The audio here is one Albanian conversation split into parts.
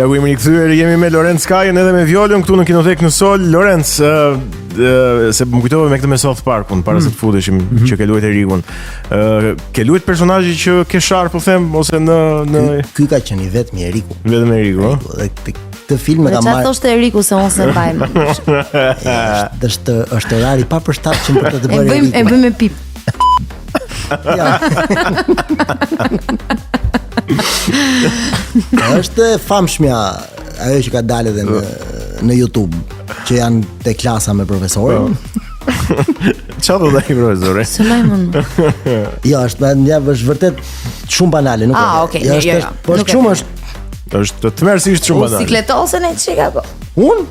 Ja ku jemi rikthyer, jemi me Lorenz Kajën edhe me Violën këtu në Kinotek në Sol. Lorenz, se më kujtova me këtë me South Parkun para se të futeshim që ke luajtur Erikun. Ke luajtur personazhi që ke shar, po them, ose në Ky ka qenë i vetmi Eriku. Vetëm Eriku, Dhe këtë film e ka marrë. Çfarë thoshte Eriku se unë se mbajmë. Është orari pa përshtatshëm për të bërë Eriku. E bëjmë me pip. Ja. Është famshmja ajo që ka dalë edhe në YouTube, që janë te klasa me profesorin. Çfarë do të ai profesori? Se lajmën. Jo, është vërtet shumë banale, nuk okay, jo, është, po shumë është tmerrsisht shumë banale. Sikletose në çika po. Unë?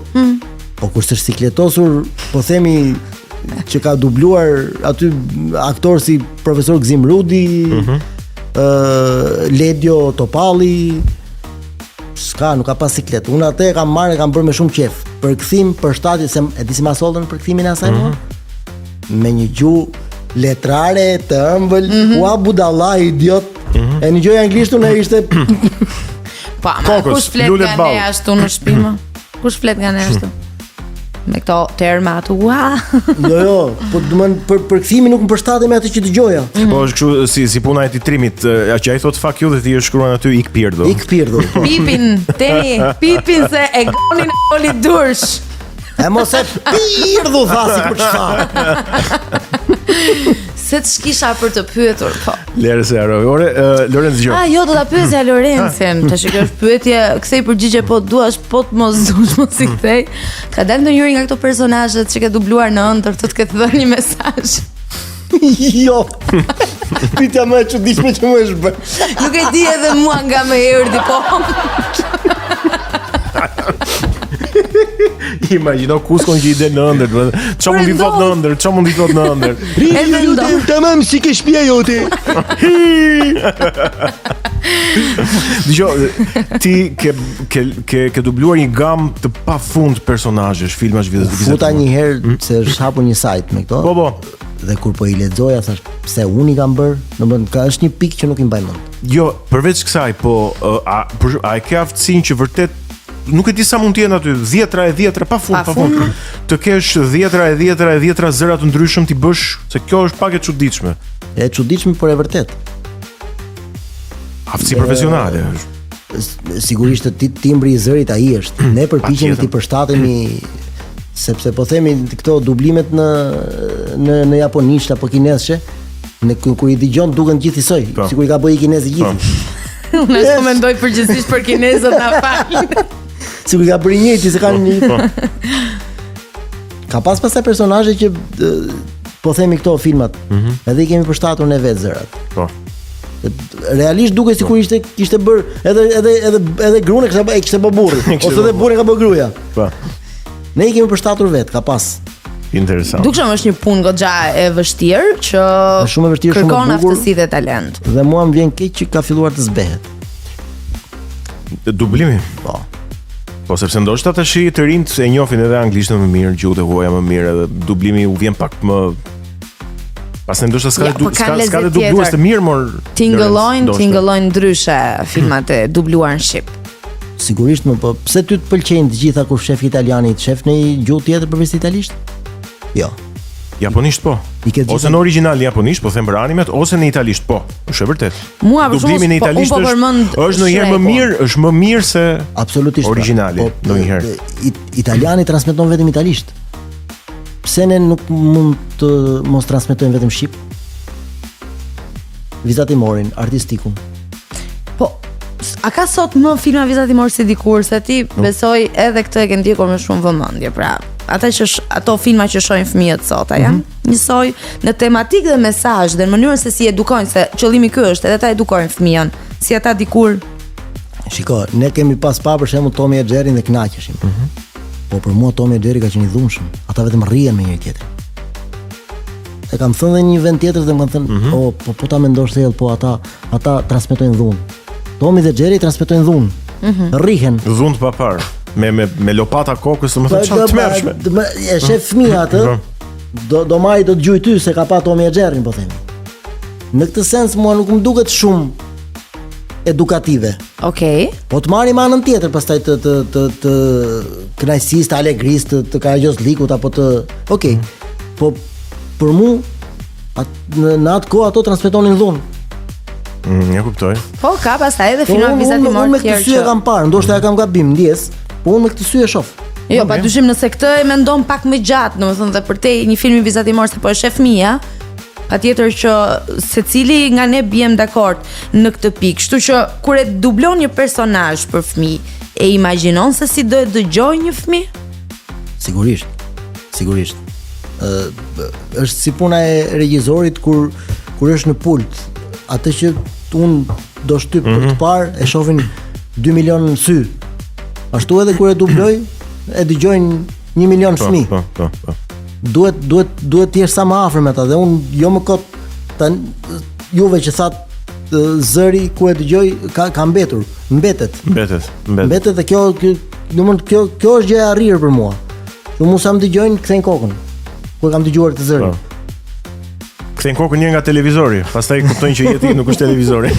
Po kur është sikletosur, po themi që ka dubluar aty aktor si profesor Gzim Rudi, Ledio Topalli, nuk ka pas siklet. Unë atë e kam marrë, kam bërë me shumë qef. Përkthim, përshtatje, se e di si ma sollën përkthimin e asaj mua? Me një gjuhë letrare të ëmbël, ua budalla idiot. E një gjuhë anglishtun e ishte Pa, ma kush flet nga ne ashtu në shtëpi më? Kush flet nga ne ashtu? Me këto terma ato, ua. Jo, po domthon për kthimin nuk më përshtatet me atë që dëgjoja. Po është kështu si puna e titrimit, që ai thot fuck you dhe ti e shkruan aty ik pirdo. Ik pirdo. Pipin, teni, pipin se e gonin oli dursh. E mos e pirdo thasi për çfarë. Se të shkisha për të pyetur, po. Lere se haroj. Ore, Lorenz Gjo. Jo, do ta pyesja Lorencin. Tash kjo është pyetje, kthej përgjigje po duash, po të mos dush mos i kthej. Ka dalë ndonjëri nga këto personazhet që ke dubluar në ëndër të ketë dhënë një mesazh. Jo. Pyetja më e çuditshme që më është bërë. Nuk e di edhe mua nga më erdhi, po. Imagjino kuskon që i del në ëndër. Çfarë mundi thot në ëndër? Çfarë mundi thot në ëndër? Rini, tamam si ke shtëpia jote. Dgjoj, ti ke dubluar një gamë të pafund personazhesh, filmash, videosh. Futa një herë se është hapur një sajt me këto. Po. Dhe kur po i lexoja thash pse unë i kam bërë, domethënë ka është një pikë që nuk i mbaj mend. Jo, përveç kësaj, po a e ke aftësinë që vërtet nuk e di sa mund të jenë aty 10 pafund. Të kesh 10 zëra të ndryshëm ti bësh, se kjo është pak e çuditshme. E çuditshme, por e vërtet. Aftësi profesionale. Sigurisht timbri i zërit ai është. Ne përpiqemi të përshtatemi, sepse po themi këto dublimet në japonisht apo kinesisht, kur i dëgjon duken gjithë njësoj, sikur i ka bëj kinez i gjithë. Unë s'po mendoj përgjithsisht për kinezët na fal. Sikur i ka bërë njëti se kanë një. Ka pastaj personazhe që po themi këto filmat, edhe i kemi përshtatur ne vetë zërat. Po. Realisht duket sikur ishte bërë edhe gruan e kishte bë burri, ose edhe burri ka bë gruaja. Po. Ne i kemi përshtatur vetë, ka pas. Interesant. Dukshëm është një punë goxha e vështirë që shumë e vështirë, shumë e kërkon bukur aftësi dhe talent. Dhe mua më vjen keq që ka filluar të zbehet. Dublimi. Po sepse ndoshta tash të rinjt e njohin edhe anglishtën më mirë, gjuhën e huaja më mirë, edhe dublimi u vjen pak më. Pastaj ndoshta s'ka të dubluar të mirë, mor. Tingëllojnë ndryshe filmat e dubluar në shqip. Sigurisht, po pse ty të pëlqejnë të gjitha kur shef italiani, të shef në një gjuhë tjetër përveç italisht? Jo. Japonisht po. Ose në origjinal në japonisht, po them për animet, ose në italisht po. Është e vërtet. Mua për dublimi në italisht është ndonjëherë më mirë se absolutisht origjinali ndonjëherë. Italiani transmeton vetëm italisht. Pse ne nuk mund të mos transmetojmë vetëm shqip? Vizatimorin, artistikun. Po, a ka sot më filma vizatimor si dikur, se ti besoj edhe këtë e ke ndjekur me shumë vëmendje, pra ato filma që shohin fëmijët sot, ja? Njësoj në tematikë dhe mesazh dhe në mënyrën se si edukojnë, se qëllimi ky është edhe ta edukojnë fëmijën, si ata dikur. Shiko, ne kemi pas pa për shembull Tommy e Jerry dhe kënaqeshim. Po për mua Tommy e Jerry ka qenë i dhunshëm. Ata vetëm rrihen me njëri tjetrin. E kam thënë në një vend tjetër dhe më kanë thënë, po ta mendosh thellë, po ata transmetojnë dhunë. Tommy dhe Jerry transmetojnë dhunë. Rrihen. Dhunë pa parë. Me lopata kokës, më thënë çfarë tmerrshme. E shef fëmia atë. Do marrë do të dëgjoj ty se ka pa Tommy e Jerry, po themi. Në këtë sens mua nuk më duket shumë edukative. Okej. Po të marrim anën tjetër, pastaj të kënaqësisë, të alegrisë, të karajoslikut apo të, okej. Po për mua në atë kohë ato transmetonin dhunë. Ja kuptoj. Po ka pastaj edhe filma Unë vizatimor me të këtë tjerë. sy e kam parë, ndoshta ja kam gabim, ndjes, po unë me këtë sy e shoh. Jo, padyshim nëse këtë e mendon pak më gjatë, domethënë dhe për te një film vizatimor se po e shef fëmia, patjetër që secili nga ne biem dakord në këtë pikë. Kështu që kur e dublon një personazh për fëmijë, e imagjinon se si do e dëgjoj një fëmijë? Sigurisht. Është si puna e regjisorit kur është në pult, atë që unë do shtyp për të parë e shohin 2 milion në sy. Ashtu edhe kur e dubloj, e dëgjojnë 1 milion fëmijë. Po. Duhet të jesh sa më afër me ta dhe unë jo më kot juve që thatë zëri ku e dëgjoj ka mbetur, mbetet dhe kjo është gjë e arrirë për mua. Që mu sa më dëgjojnë kthejnë kokën. Ku e kam dëgjuar të zëri. Kthejnë kokën një nga televizori, pastaj kuptojnë që jeti nuk është televizori.